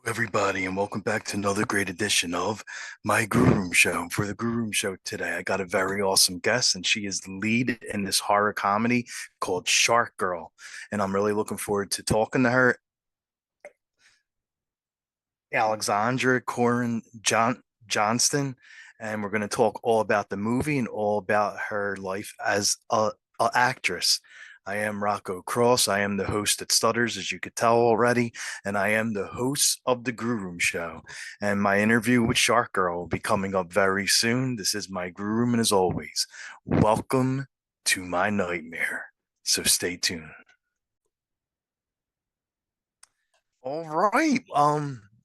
Everybody, and welcome back to another great edition of my Grue Rume Show. For the Grue Rume Show today, I got a very awesome guest, and she is the lead in this horror comedy called Shark Girl. And I'm really looking forward to talking to her. Alexandra Johnston, and we're going to talk all about the movie and all about her life as a actress. I am Rocco Cross. I am the host at Stutters, as you could tell already, and I am the host of the Grue Rume Show. And my interview with Shark Girl will be coming up very soon. This is my Grue Rume, and as always, welcome to my nightmare. So stay tuned. All right.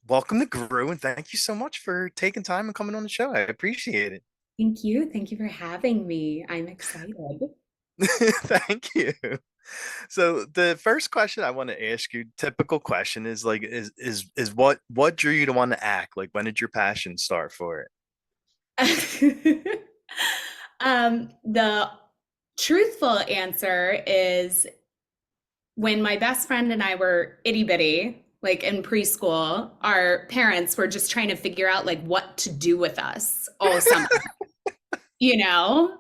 Welcome to Grue, and thank you so much for taking time and coming on the show. I appreciate it. Thank you. Thank you for having me. I'm excited. Thank you. So the first question I want to ask you, typical question, is like is what drew you to want to act? Like when did your passion start for it? The truthful answer is when my best friend and I were itty bitty, like in preschool, our parents were just trying to figure out like what to do with us all summer.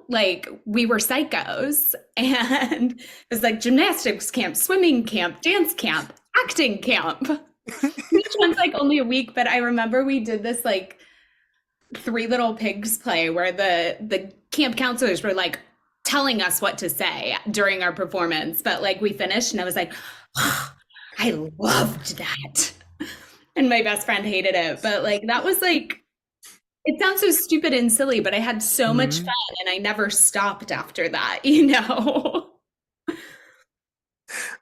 Like we were psychos and it was like gymnastics camp, swimming camp, dance camp, acting camp. Each one's like only a week, but I remember we did this like Three Little Pigs play where the camp counselors were like telling us what to say during our performance, but like we finished and I was like, oh, I loved that. And my best friend hated it, but like that was like, it sounds so stupid and silly, but I had so much Mhm. fun and I never stopped after that.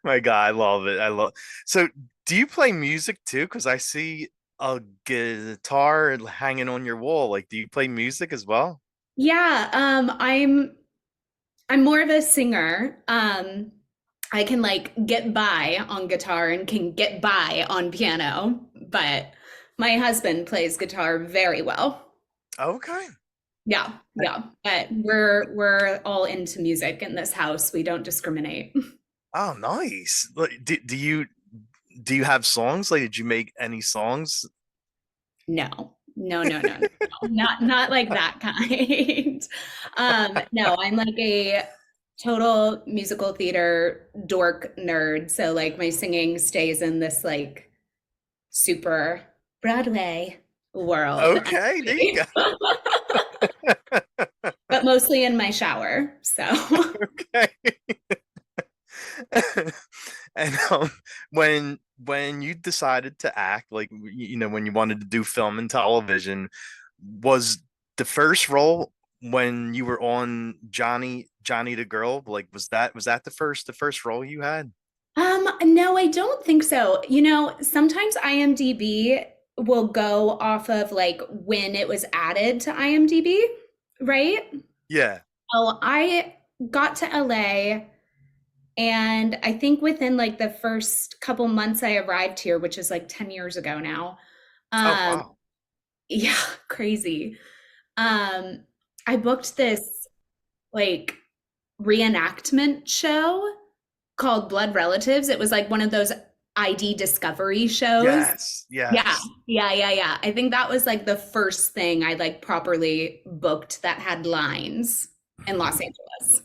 My God, I love it. I love. So, do you play music too? Because I see a guitar hanging on your wall. Like, do you play music as well? Yeah, I'm more of a singer. I can like get by on guitar and can get by on piano, but my husband plays guitar very well. Okay. Yeah, yeah. But we're all into music in this house. We don't discriminate. Oh, nice. Like, do you have songs? Like, did you make any songs? No, no, no, no, no, no. Not like that kind. No, I'm like a total musical theater dork nerd. So like my singing stays in this like super Broadway world, Okay, there you actually. go. But mostly in my shower. So Okay. And when you decided to act, like when you wanted to do film and television, was the first role when you were on Johnny the Girl? Like was that the first role you had? no, I don't think so. Sometimes IMDb will go off of like when it was added to IMDb, right? Yeah. Oh, I got to LA and I think within like the first couple months I arrived here, which is like 10 years ago now. Oh Um, wow. yeah, crazy. Um, I booked this like reenactment show called Blood Relatives. It was like one of those ID discovery shows. Yes. Yeah, Yes. yeah, yeah, yeah. I think that was like the first thing I like properly booked that had lines in Los Angeles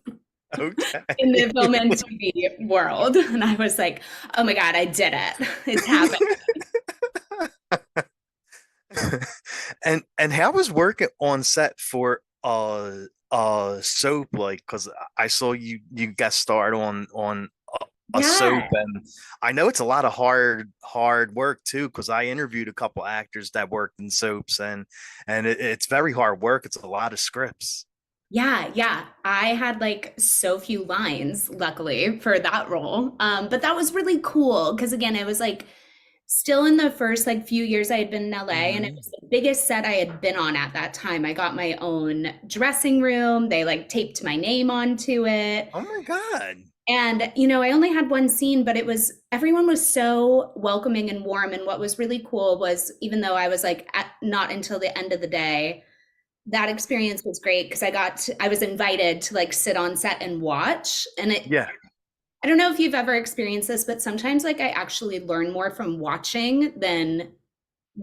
Okay. in the film and TV world. And I was like, oh my God, I did it. It's happening. And how was working on set for soap, like because I saw you guest starred on a soap, Yeah. and I know it's a lot of hard work too, because I interviewed a couple actors that worked in soaps, and it's very hard work. It's a lot of scripts. Yeah, yeah. I had like so few lines, luckily, for that role. But that was really cool because again, it was like still in the first like few years I had been in LA and it Mhm. was the biggest set I had been on at that time. I got my own dressing room. They like taped my name onto it. Oh my God. And I only had one scene, but everyone was so welcoming and warm. And what was really cool was even though I was like not until the end of the day, that experience was great because I was invited to like sit on set and watch. And Yeah. I don't know if you've ever experienced this, but sometimes like I actually learn more from watching than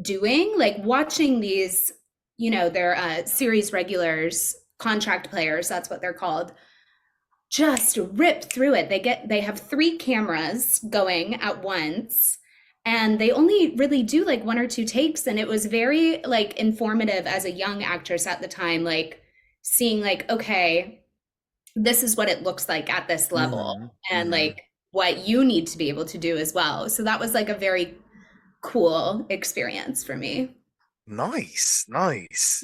doing, like watching these, they're series regulars, contract players, that's what they're called, just rip through it. They have three cameras going at once, and they only really do like one or two takes, and it was very like informative as a young actress at the time, like seeing like, okay, this is what it looks like at this level, Hmm. and Hmm. like what you need to be able to do as well. So that was like a very cool experience for me. Nice, nice.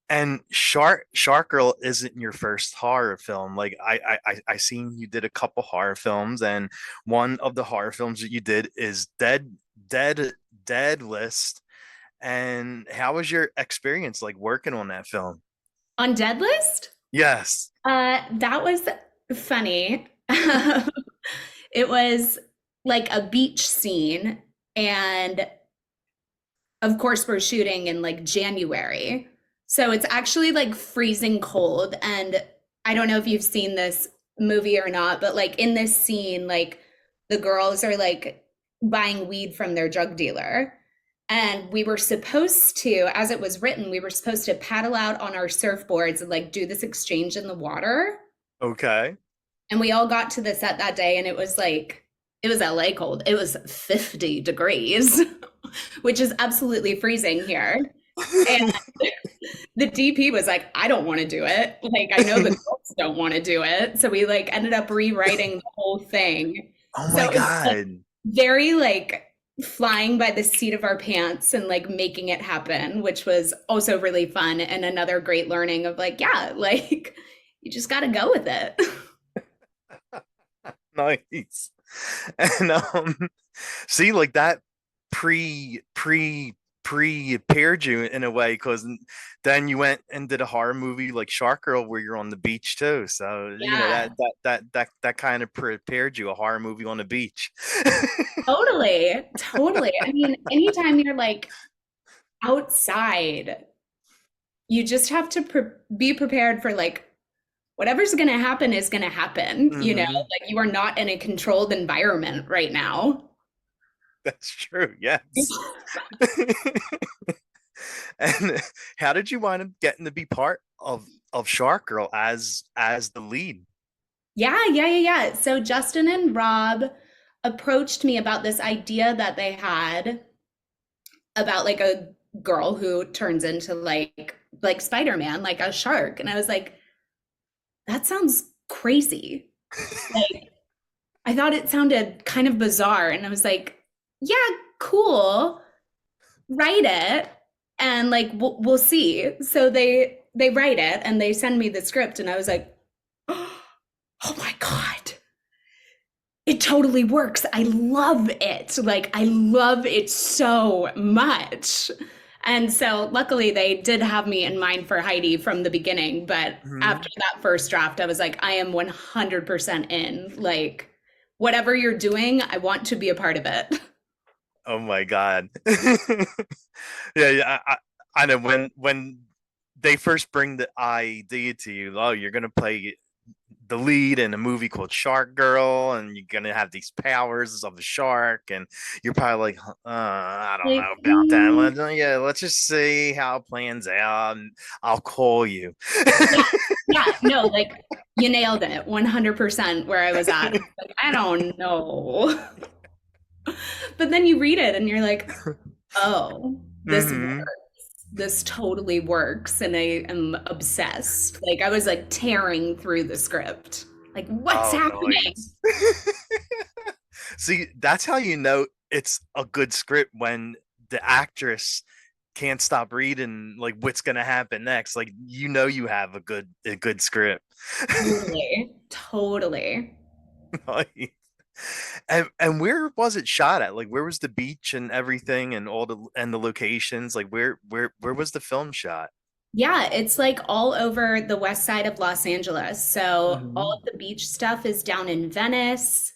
And Shark Girl isn't your first horror film. Like I seen you did a couple horror films, and one of the horror films that you did is Dead Dead List. And how was your experience like working on that film? On Deadlist, Yes. that was funny. It was like a beach scene, and of course we're shooting in like January. So it's actually like freezing cold, and I don't know if you've seen this movie or not, but like in this scene, like the girls are like buying weed from their drug dealer. And we were supposed to, as it was written, we were supposed to paddle out on our surfboards and like do this exchange in the water. Okay. And we all got to the set that day, and it was like, it was LA cold. It was 50 degrees, which is absolutely freezing here. And the DP was like, I don't want to do it. Like, I know the girls don't want to do it. So we like ended up rewriting the whole thing. Oh So my it was like God. very like flying by the seat of our pants and like making it happen, which was also really fun and another great learning of like, yeah, like you just got to go with it. Nice. And see, like that pre pre prepared you in a way, because then you went and did a horror movie like Shark Girl where you're on the beach too. So Yeah, that kind of prepared you, a horror movie on the beach. totally. Totally. I mean, anytime you're like outside, you just have to be prepared for like whatever's going to happen is going to happen, Hmm. like you are not in a controlled environment right now. That's true. Yes. And how did you wind up getting to be part of Shark Girl as the lead? Yeah, yeah, yeah, yeah. So Justin and Rob approached me about this idea that they had about like a girl who turns into like Spider-Man, like a shark. And I was like, that sounds crazy. Like I thought it sounded kind of bizarre. And I was like, yeah, cool. Write it and like we'll see. So they write it and they send me the script, and I was like, oh my God, it totally works. I love it. Like, I love it so much. And so, luckily, they did have me in mind for Heidi from the beginning. But after Mhm. that first draft, I was like, I am 100% in. Like, whatever you're doing, I want to be a part of it. Oh my God. Yeah, yeah. I know when they first bring the idea to you, oh, you're gonna play the lead in a movie called Shark Girl, and you're gonna have these powers of a shark, and you're probably like, I don't Like, know about that. Yeah, let's just see how it plans out, and I'll call you. yeah, yeah, no, like, you nailed it 100% where I was at. Like, I don't know. But then you read it and you're like, oh, this works. Hmm. This totally works. And I am obsessed. Like I was like tearing through the script. Like, what's Oh, happening? nice. See, that's how you know it's a good script, when the actress can't stop reading like what's gonna happen next. Like you have a good script. Totally. Totally. Nice. And where was it shot at? Like where was the beach and everything, and the locations? Like where was the film shot? Yeah, it's like all over the west side of Los Angeles. So all Hmm. of the beach stuff is down in Venice.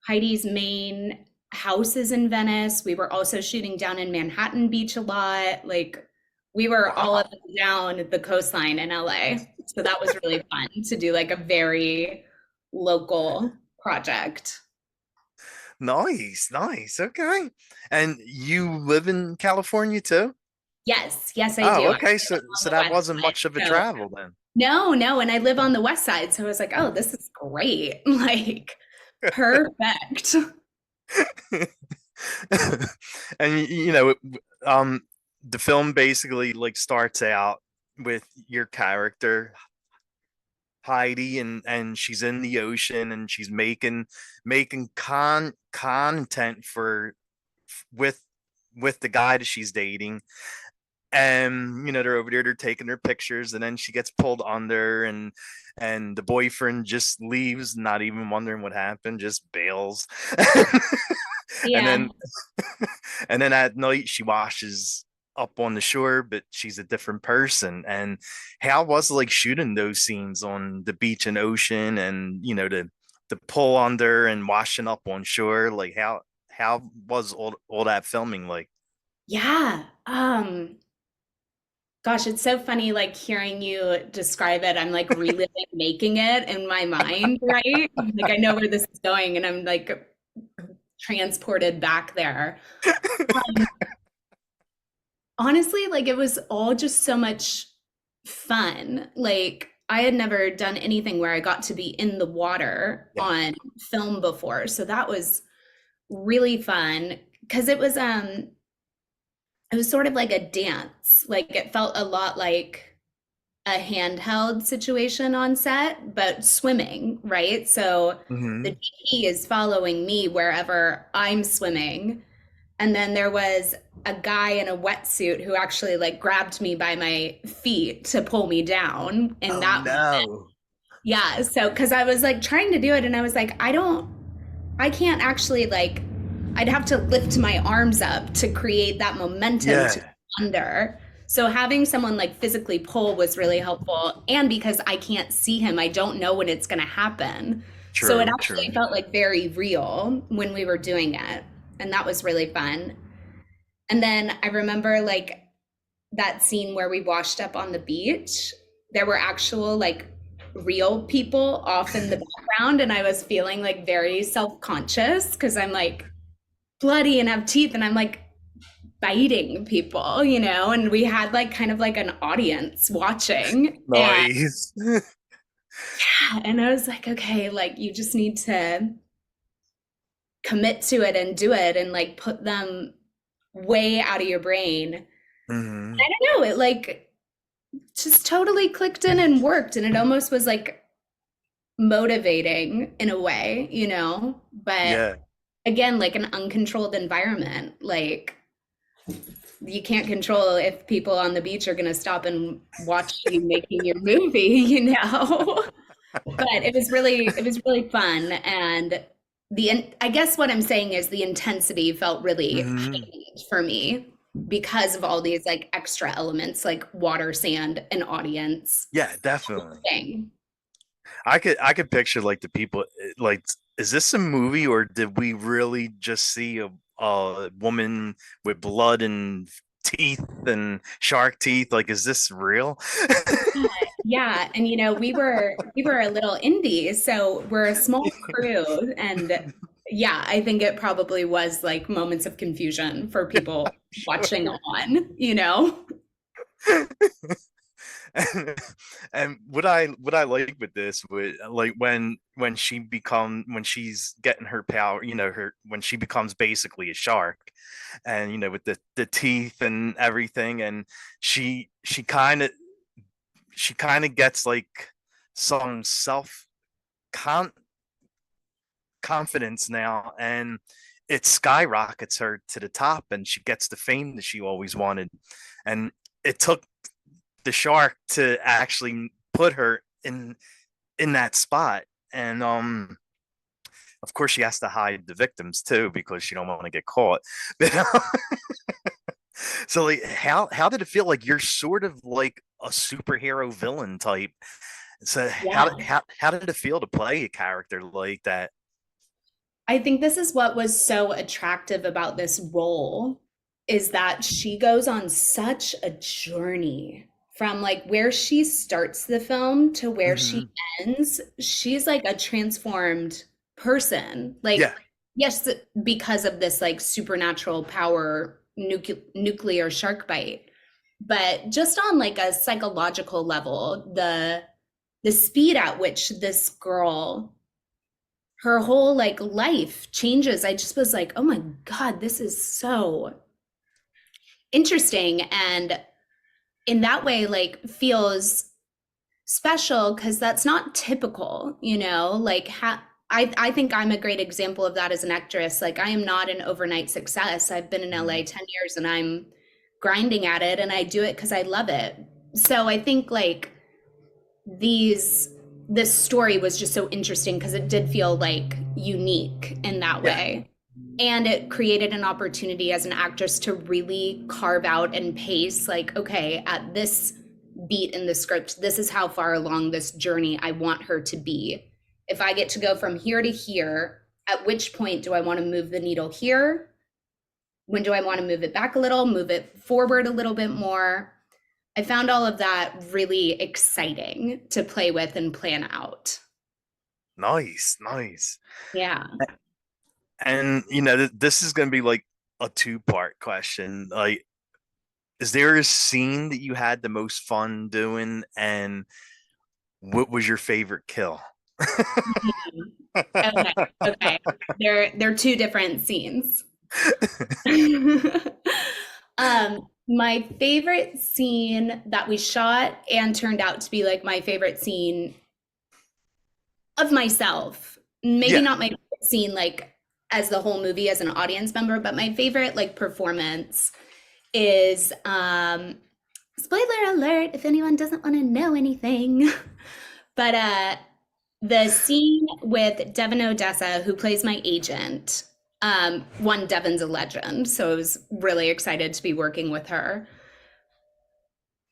Heidi's main house is in Venice. We were also shooting down in Manhattan Beach a lot. Like we were all up Wow. and down the coastline in LA. So that was really fun to do like a very local project. Nice, nice. Okay. And you live in California too? Yes, yes, I do. Oh, I okay. live So on the that west wasn't side. much of a So travel then. no, no, and I live on the west side, so I was like, oh, this is great. Like perfect. And um the film basically like starts out with your character Heidi, and she's in the ocean and she's making content for with with the guy that she's dating. And they're over there, they're taking their pictures, and then she gets pulled under, and the boyfriend just leaves, not even wondering what happened, just bails. and Yeah. then and then at night she washes up on the shore, but she's a different person. And how was it like shooting those scenes on the beach and ocean, and the pull under and washing up on shore? Like how was all that filming like? Yeah. Gosh, it's so funny like hearing you describe it. I'm like reliving making it in my mind, right? Like I know where this is going and I'm like transported back there. Um, Honestly, like it was all just so much fun. Like I had never done anything where I got to be in the water Yeah. on film before. So that was really fun because it was sort of like a dance. Like it felt a lot like a handheld situation on set, but swimming, right? So the Hmm. DP is following me wherever I'm swimming. And then there was a guy in a wetsuit who actually like grabbed me by my feet to pull me down in Oh that moment. no. Yeah. So, cause I was like trying to do it and I was like, I can't actually like, I'd have to lift my arms up to create that momentum to Yeah. go under. So having someone like physically pull was really helpful. And because I can't see him, I don't know when it's going to happen. So it True, actually true. felt like very real when we were doing it. And that was really fun. And then I remember like that scene where we washed up on the beach. There were actual like real people off in the background, and I was feeling like very self-conscious because I'm like bloody and have teeth, and I'm like biting people, and we had like kind of like an audience watching. Nice. And I was like, okay, like you just need to commit to it and do it and like put them way out of your brain. Hmm. I don't know, it like just totally clicked in and worked. And it almost was like motivating in a way, But Yeah. again, like an uncontrolled environment, like you can't control if people on the beach are going to stop and watch you making your movie, But it was really fun. And I guess what I'm saying is the intensity felt really Hmm. heightened for me because of all these like extra elements like water, sand, and audience Yeah, definitely. thing. I could picture like the people like, is this a movie or did we really just see a woman with blood and teeth and shark teeth? Like, is this real? Yeah, and we were a little indie, so we're a small crew, and yeah, I think it probably was like moments of confusion for people watching Sure. on. And what I like with this, with like when she's getting her power, her when she becomes basically a shark, and with the teeth and everything, and she she kind of she kind of gets like some self con confidence now, and it skyrockets her to the top, and she gets the fame that she always wanted. And it took the shark to actually put her in that spot. And of course she has to hide the victims too because she don't want to get caught. But, so like how did it feel? Like you're sort of like a superhero villain type. So Yeah. how did it feel to play a character like that? I think this is what was so attractive about this role is that she goes on such a journey from like where she starts the film to where she Hmm. ends. She's like a transformed person. Like Yeah. Yes, because of this like supernatural power nuclear shark bite. But just on like a psychological level, the speed at which this girl, her whole like life changes, I just was like, oh my God, this is so interesting. And in that way, like feels special because that's not typical, you know, like I think I'm a great example of that as an actress. Like I am not an overnight success. I've been in LA Mhm. 10 years and I'm grinding at it and I do it because I love it. So I think like these this story was just so interesting because it did feel like unique in that Yeah. way. And it created an opportunity as an actress to really carve out and pace, like, okay, at this beat in the script, this is how far along this journey I want her to be. If I get to go from here to here, at which point do I want to move the needle here? When do I want to move it back a little, move it forward a little bit more? I found all of that really exciting to play with and plan out. Nice, nice. Yeah. And this is going to be like a two-part question. Like, is there a scene that you had the most fun doing, and what was your favorite kill? Okay. Okay. They're two different scenes. My favorite scene that we shot and turned out to be like my favorite scene of myself. Maybe Yeah. not my favorite scene like as the whole movie as an audience member, but my favorite like performance is spoiler alert if anyone doesn't want to know anything. But the scene with Devin Odessa, who plays my agent, one, Devin's a legend, so I was really excited to be working with her.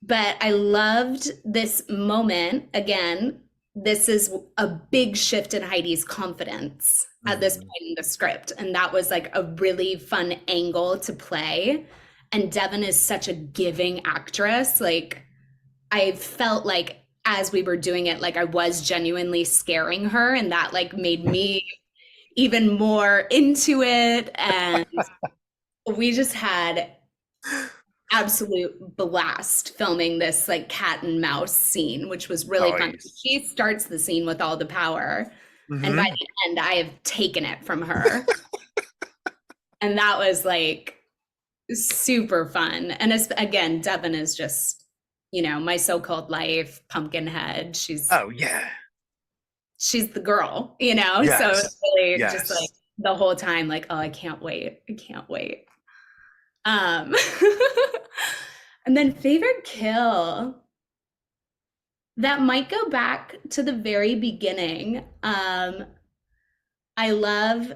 But I loved this moment. Again, this is a big shift in Heidi's confidence at this Mhm. point in the script. And that was like a really fun angle to play. And Devin is such a giving actress. Like, I felt like as we were doing it, like I was genuinely scaring her, and that like made me even more into it. And we just had absolute blast filming this like cat and mouse scene, which was really fun. Nice. She starts the scene with all the power, and by Hmm. the end, I have taken it from her. And that was like super fun. And it's, again, Devin is just, you know, my so-called life pumpkinhead. Oh yeah. She's the girl, you know? So it's Yes. really just like Yes. the whole time, like, oh, I can't wait. I can't wait. Um, and then favorite kill. That might go back to the very beginning. I love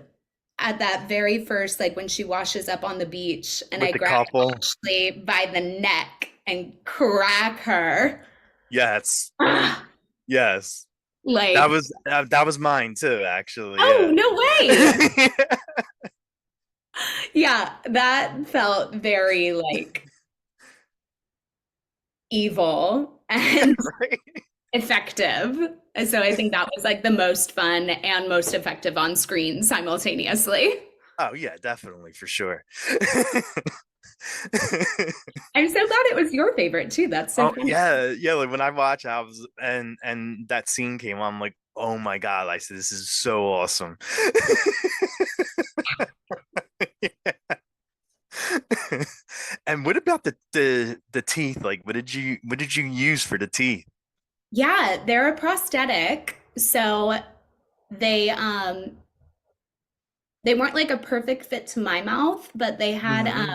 at that very first, like when she washes up on the beach and With I the grab couple. Ashley by the neck and crack her. Yes. Ah, Yes. That like, was that was mine too, actually. oh, Yeah. no way. Yeah, that felt very like evil and Right. effective. And so I think that was like the most fun and most effective on screen simultaneously. Oh yeah, definitely for sure. I'm so glad it was your favorite too. That's so Oh fun. yeah, yeah. Like when I watch, I was and that scene came on, I'm like, oh my God, I said this is so awesome. And what about the teeth? Like, what did you use for the teeth? Yeah, they're a prosthetic. So they they weren't like a perfect fit to my mouth, but Hmm.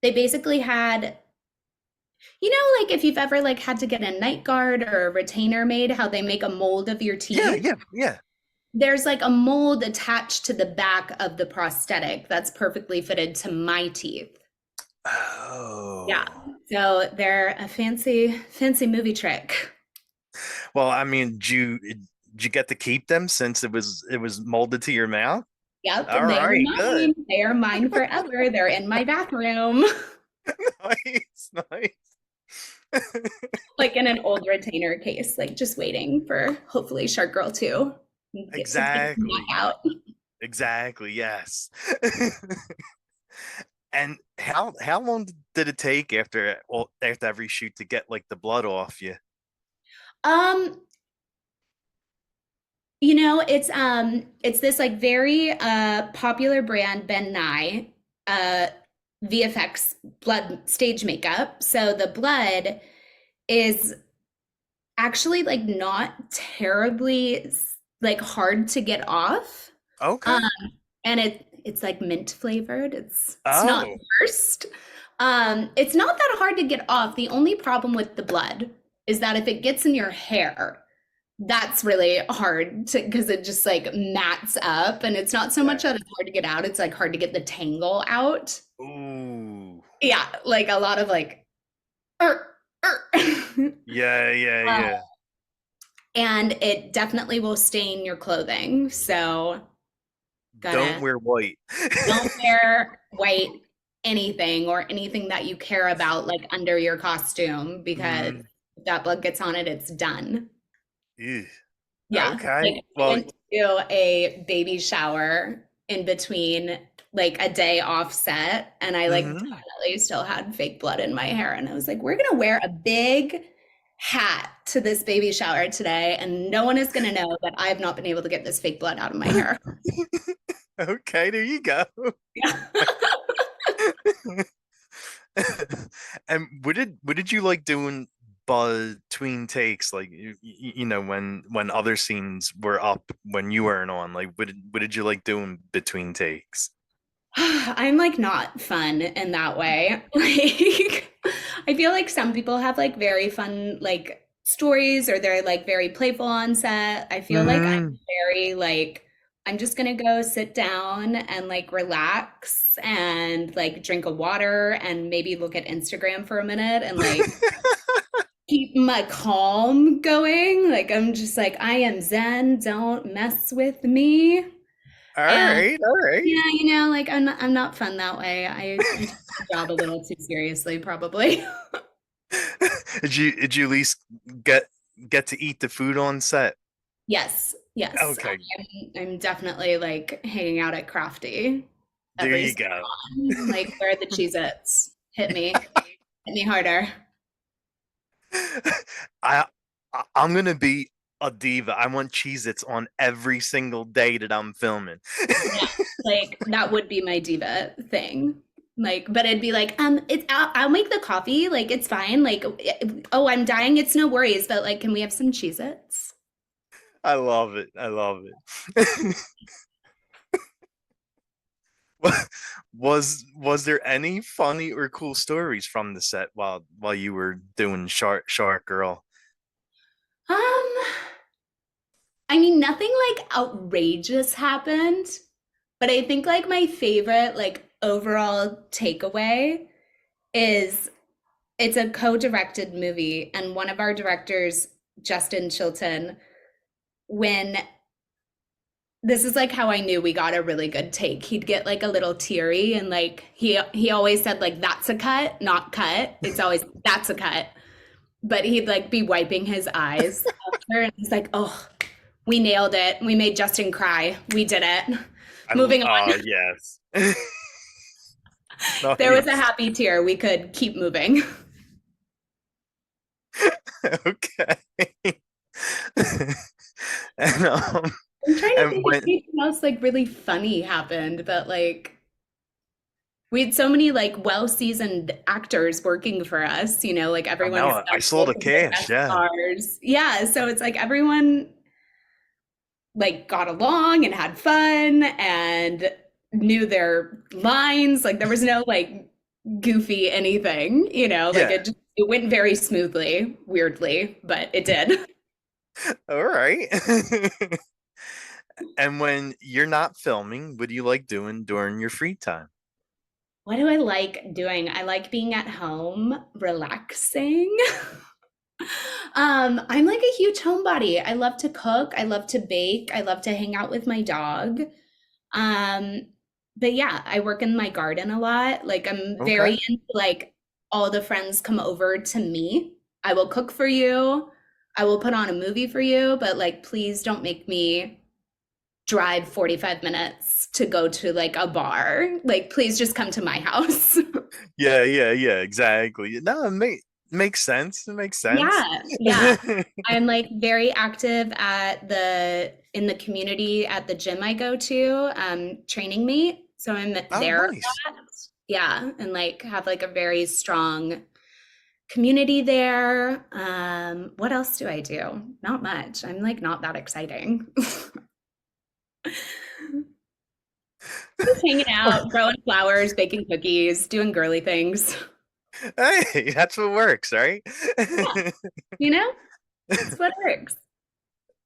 they basically had, you know, like if you've ever like had to get a night guard or a retainer made, how they make a mold of your Yeah, teeth. yeah, yeah. There's like a mold attached to the back of the prosthetic that's perfectly fitted to my teeth. Yeah. Oh. So they're a fancy movie trick. Well, I mean, did you get to keep them since it was molded to your mouth? Yep, All they are right, good. mine. They are mine forever. They're in my bathroom, Nice, nice. like in an old retainer case, like just waiting for hopefully Shark Girl 2. Get the back Exactly. out. Exactly. Yes. And how long did it take after after every shoot to get like the blood off you? Um, it's this like very popular brand, Ben Nye, uh VFX blood stage makeup. So the blood is actually like not terribly like hard to get off. Um, Okay. and it's like mint flavored. It's not the Oh. worst. It's not that hard to get off. The only problem with the blood is that if it gets in your hair, that's really hard to because it just like mats up and it's not so much Yeah. that it's hard to get out, it's like hard to get the tangle out. Ooh. Yeah, like a lot of like er, er. Yeah, yeah, Uh, yeah. and it definitely will stain your clothing. So Don't gotta wear white. don't wear white anything or anything that you care about like under your costume because Mm, if that blood gets on it, it's done. ew. Yeah, Okay. like I Well, went to a baby shower in between like a day offset, and I like mhm. definitely still had fake blood in my hair. And I was like, we're gonna wear a big hat to this baby shower today, and no one is gonna know that I've not been able to get this fake blood out of my hair. Okay, there you go. Yeah. And what did you like doing between takes? Like you know when other scenes were up when you weren't on. Like what did you like doing between takes? I'm like not fun in that way. Like I feel like some people have like very fun like stories or they're like very playful on set. I feel like I'm Mm. very like I'm just gonna go sit down and like relax and like drink a water and maybe look at Instagram for a minute and like keep my calm going. Like I'm just like I am zen, don't mess with me. All And right, all right. yeah, like I'm not fun that way. I take my job a little too seriously, probably. Did you at least get get to eat the food on set? Yes, yes. Okay, I'm definitely like hanging out at Crafty there every you so go. often. Like, where are the Cheez-Its? Hit me harder. I I'm gonna be a diva. I want Cheez-Its on every single day that I'm filming. Yeah, like that would be my diva thing. Like, but it'd be like, I'll make the coffee. Like, it's fine. Like, oh, I'm dying. It's no worries. But like, can we have some Cheez-Its? I love it. I love it. Was there any funny or cool stories from the set while you were doing Shark Girl? Um, I mean, nothing like outrageous happened, but I think like my favorite like overall takeaway is it's a co-directed movie and one of our directors, Justin Chilton, when this is like how I knew we got a really good take. He'd get like a little teary and like he always said like that's a cut, not cut. It's always that's a cut. But he'd like be wiping his eyes after and he's like, "Oh, we nailed it. We made Justin cry. We did it." Moving on. Yes. There was a Nice. happy tear. We could keep moving. Okay. And I'm trying to and think if when anything else like really funny happened, but like we had so many like well-seasoned actors working for us, like I everyone know I saw stumbled the to their cast, guest yeah. stars. Yeah, so it's like everyone like got along and had fun and knew their lines. Like there was no like goofy anything, like Yeah. it went very smoothly, weirdly, but it did. All right. And when you're not filming, what do you like doing during your free time? What do I like doing? I like being at home, relaxing. I'm like a huge homebody. I love to cook, I love to bake, I love to hang out with my dog. Um, but yeah, I work in my garden a lot. Like I'm Okay. very into like all the friends come over to me. I will cook for you. I will put on a movie for you, but like please don't make me drive 45 minutes to go to like a bar. Like, please just come to my house. Yeah, yeah, yeah, exactly. No, makes sense. It makes sense. Yeah, yeah. I'm like very active at the in the community at the gym I go to, training meet. So I'm Oh, there a nice. lot. Yeah, and like have like a very strong community there. What else do I do? Not much. I'm like not that exciting. Just hanging out, growing flowers, baking cookies, doing girly things. Hey, that's what works, right? Yeah, you know, that's what works.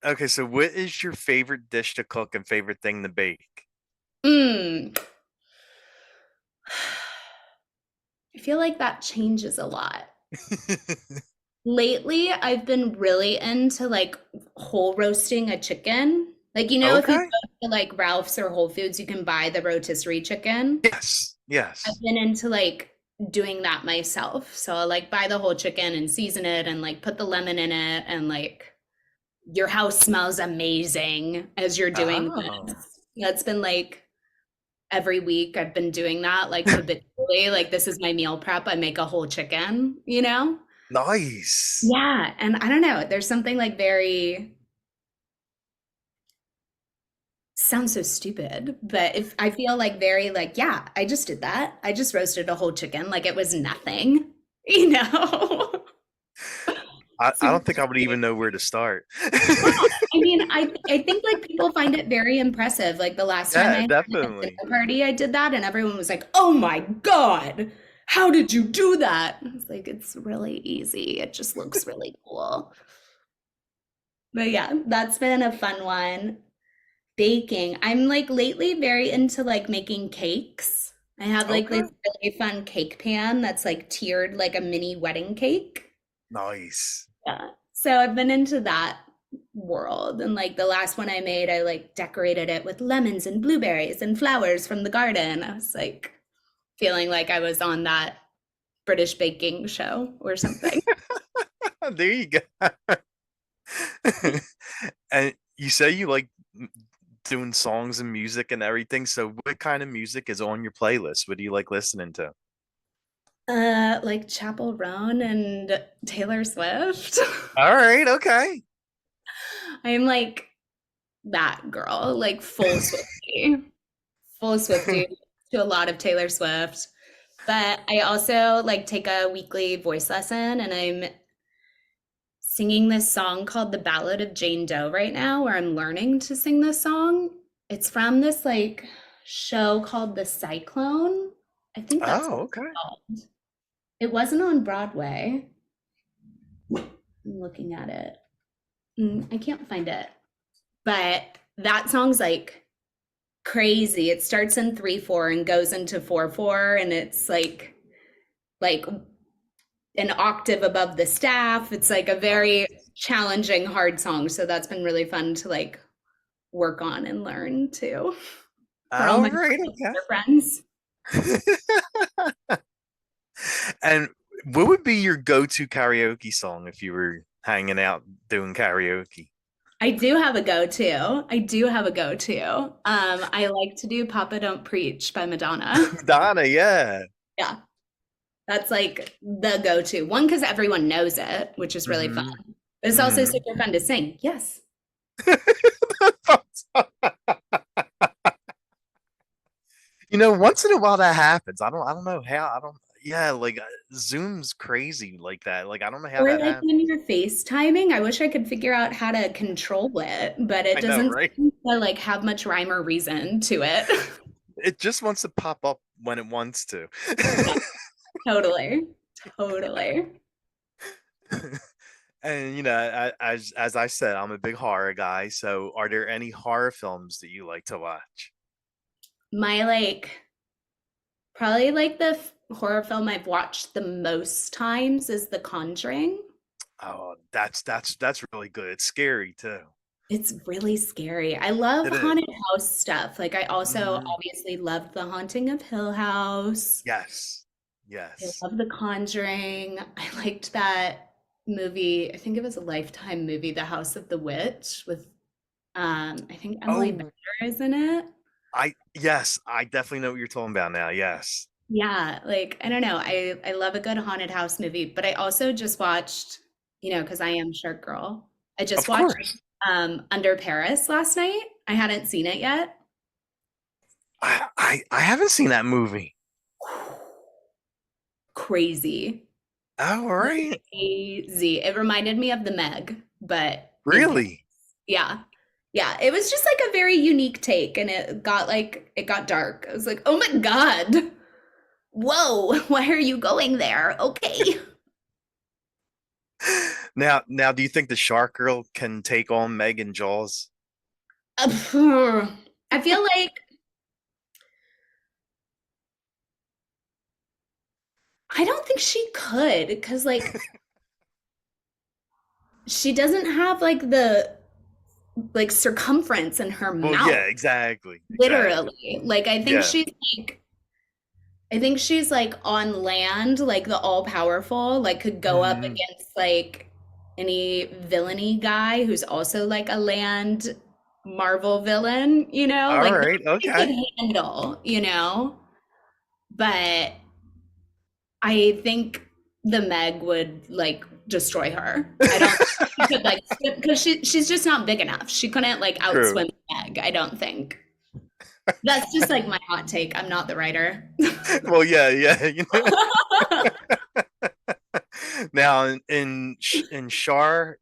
Okay, so what is your favorite dish to cook and favorite thing to bake? Mm. I feel like that changes a lot. Lately, I've been really into like whole roasting a chicken. Like, you know, if you Okay. go to like Ralph's or Whole Foods, you can buy the rotisserie chicken. Yes. I've Yes. been into like doing that myself. So I like buy the whole chicken and season it and like put the lemon in it and like your house smells amazing as you're doing this. Oh, That's been like every week I've been doing that like habitually. Like this is my meal prep. I make a whole chicken, you know? nice. Yeah, and I don't know, there's something like very sounds so stupid, but if I feel like very like, yeah, I just did that. I just roasted a whole chicken like it was nothing, you know? I Super don't think I would even know where to start. yeah. I mean, I think like people find it very impressive. Like the last time I Yeah, had like, a definitely. dinner party, I did that, and everyone was like, "Oh my God, how did you do that?" I was like, "It's really easy. It just looks really cool." But yeah, that's been a fun one. Baking. I'm like lately very into like making cakes. I have like this Okay. really fun cake pan that's like tiered like a mini wedding cake. Nice. Yeah. So I've been into that world. And like the last one I made, I like decorated it with lemons and blueberries and flowers from the garden. I was like feeling like I was on that British baking show or something. There you go. And you say you like doing songs and music and everything. So what kind of music is on your playlist? What do you like listening to? Like Chapel Roan and Taylor Swift. All right, okay. I'm like that girl, like full Swiftie to a lot of Taylor Swift. But I also like take a weekly voice lesson and I'm singing this song called The Ballad of Jane Doe right now, where I'm learning to sing this song. It's from this like show called The Cyclone. I think that's what Oh, it's okay. called. It wasn't on Broadway. I'm looking at it. I can't find it. But that song's like crazy. It starts in 3/4 and goes into 4/4 and it's like an octave above the staff. It's like a very Nice. challenging hard song. So that's been really fun to like work on and learn too for all All my right, friends. okay. And what would be your go-to karaoke song if you were hanging out doing karaoke? I do have a go-to. I do have a go-to. I like to do Papa Don't Preach by Madonna. Donna, yeah. Yeah. That's like the go-to one because everyone knows it, which is really fun. Hmm. But it's also Hmm. super fun to sing. Yes. Once in a while that happens. I don't know how. I don't. Yeah, like Zoom's crazy like that. Like I don't know how Or that like happens. when you're FaceTiming, I wish I could figure out how to control it, but it I know, doesn't right? seem to like have much rhyme or reason to it. It just wants to pop up when it wants to. Yeah, totally. Totally. And as I said, I'm a big horror guy. So, are there any horror films that you like to watch? My like probably like the horror film I've watched the most times is The Conjuring. Oh, that's really good. It's scary too. It's really scary. I love It is. haunted house stuff. Like I also Hmm. obviously loved The Haunting of Hill House. Yes. I Yes. love The Conjuring. I liked that movie. I think it was a Lifetime movie, The House of the Witch with I think Emily Bender Oh, is in it. yes, I definitely know what you're talking about now. Yes. Yeah, like I don't know. I love a good haunted house movie, but I also just watched, because I am Shark Girl. I just Of watched course. Under Paris last night. I hadn't seen it yet. I haven't seen that movie. Crazy. Oh, all right. Crazy. It reminded me of the Meg, but in Paris. Really? Yeah. Yeah, it was just like a very unique take and it got dark. I was like, "Oh my God. Whoa, why are you going there?" Okay. Now, do you think the Shark Girl can take on Megan Jaws? I feel like I don't think she could because like she doesn't have like the like circumference in her Well, yeah, mouth, exactly, exactly. literally. Like Yeah. I think she's like on land, like the all powerful, like could go up Mhm. against like any villainy guy who's also like a land Marvel villain, All like that right. she could Okay. handle. But I think the Meg would like destroy her. I don't think she could like swim because she's just not big enough. She couldn't like True. outswim the Meg, I don't think. That's just like my hot take. I'm not the writer. Well, yeah, yeah. Now in Char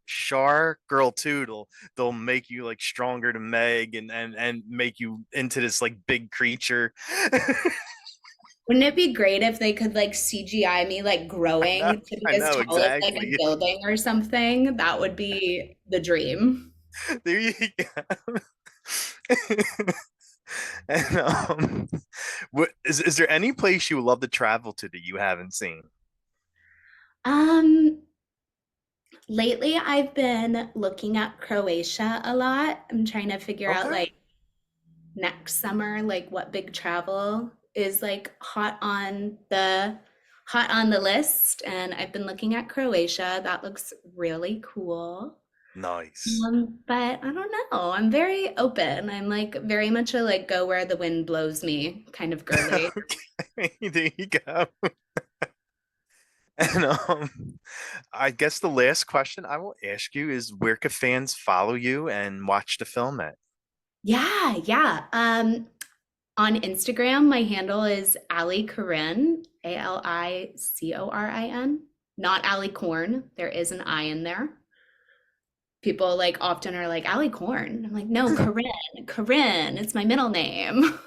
Girl 2, they'll make you like stronger to Meg and make you into this like big creature. Wouldn't it be great if they could like CGI me like I know, growing to be I as know tall as like a exactly. building or something? That would be the dream. There you go. And is there any place you would love to travel to that you haven't seen? Um, Lately I've been looking at Croatia a lot. I'm trying to figure out Okay. like next summer, like what big travel is like hot on the list. And I've been looking at Croatia. That looks really cool. Nice. But I don't know. I'm very open. I'm like very much a like go where the wind blows me kind of girly. Okay, there you go. And I guess the last question I will ask you is where can fans follow you and watch the film at? Yeah, yeah. On Instagram, my handle is Ali Corinne, Alicorin, not Ali Corn. There is an I in there. People like often are like Ali Corn. I'm like, no, Corinne, Corinne. It's my middle name.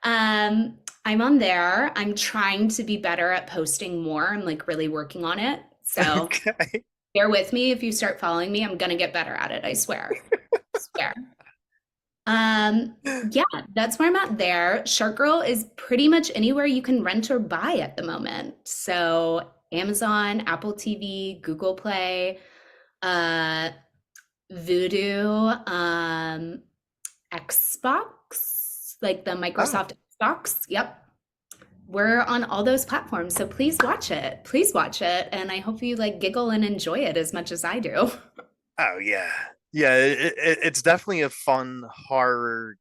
I'm on there. I'm trying to be better at posting more. I'm like really working on it. So Okay. bear with me. If you start following me, I'm gonna get better at it. I swear. Swear. Yeah, that's where I'm at there. Shark Girl is pretty much anywhere you can rent or buy at the moment. So Amazon, Apple TV, Google Play, uh, Voodoo, Xbox, like the Oh, Microsoft Xbox. Yep. We're on all those platforms. So please watch it. Please watch it. And I hope you like giggle and enjoy it as much as I do. oh yeah. Yeah, it's definitely a fun horror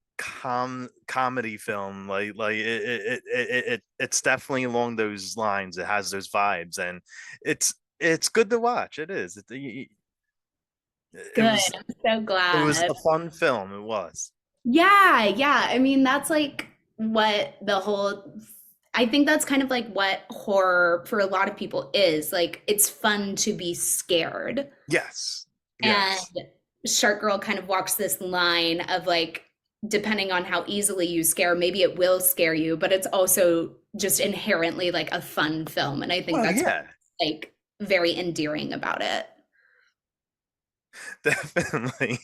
comedy film. It's definitely along those lines. It has those vibes and it's good to watch. It is. It Good. was I'm so it was glad. a fun film. It was. Yeah, yeah. I mean, that's like what the whole, I think that's kind of like what horror for a lot of people is. Like, it's fun to be scared. Yes. And Yes. Shark Girl kind of walks this line of like, depending on how easily you scare, maybe it will scare you, but it's also just inherently like a fun film. And I think Well, that's yeah, like very endearing about it. definitely.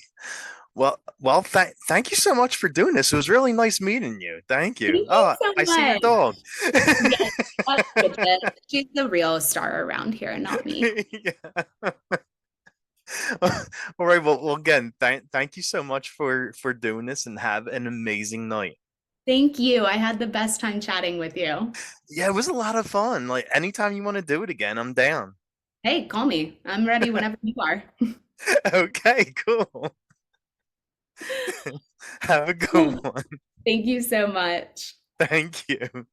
Thank you so much for doing this. It was really nice meeting you. Thank Thank you. you Oh, so I see your much. dog. Yes, that's Bridget. She's the real star around here, not me. Yeah. All right. Well, again, thank you so much for doing this, and have an amazing night. Thank you. I had the best time chatting with you. Yeah, it was a lot of fun. Like anytime you want to do it again, I'm down. Hey, call me. I'm ready whenever you are. Okay, cool. Have a good one. Thank you so much. Thank you.